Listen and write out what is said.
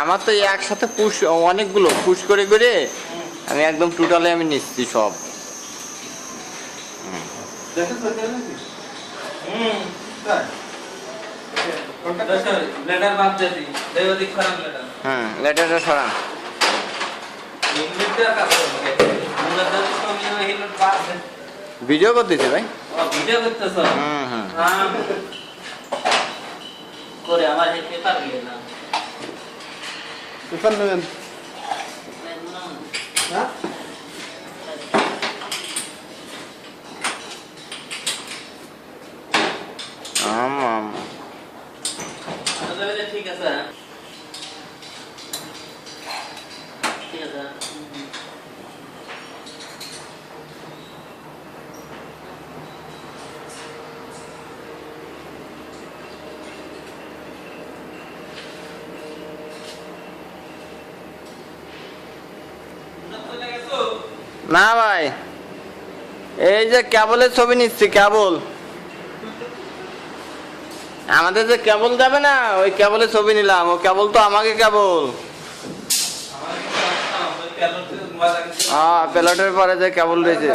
আমার তো একসাথে পুশ অনেকগুলো পুশ করে করে আমি একদম টোটালে আমি নিচ্ছি সব। লেটারটা সরান। ভিডিও করতেছে ভাই। ভিডিও করতেছ? করে আমার এই পেপার দিয়ে না। পেপার নেবেন? হ্যাঁ ঠিক আছে ঠিক আছে। না ভাই, এই যে কেবলের ছবি নিচ্ছি। কেবল আমাদের যে কেবল যাবে না, ওই কেবলের ছবি নিলাম। ও কেবল তো আমাকে কেবল প্যালটের পরে যে কেবল রয়েছে।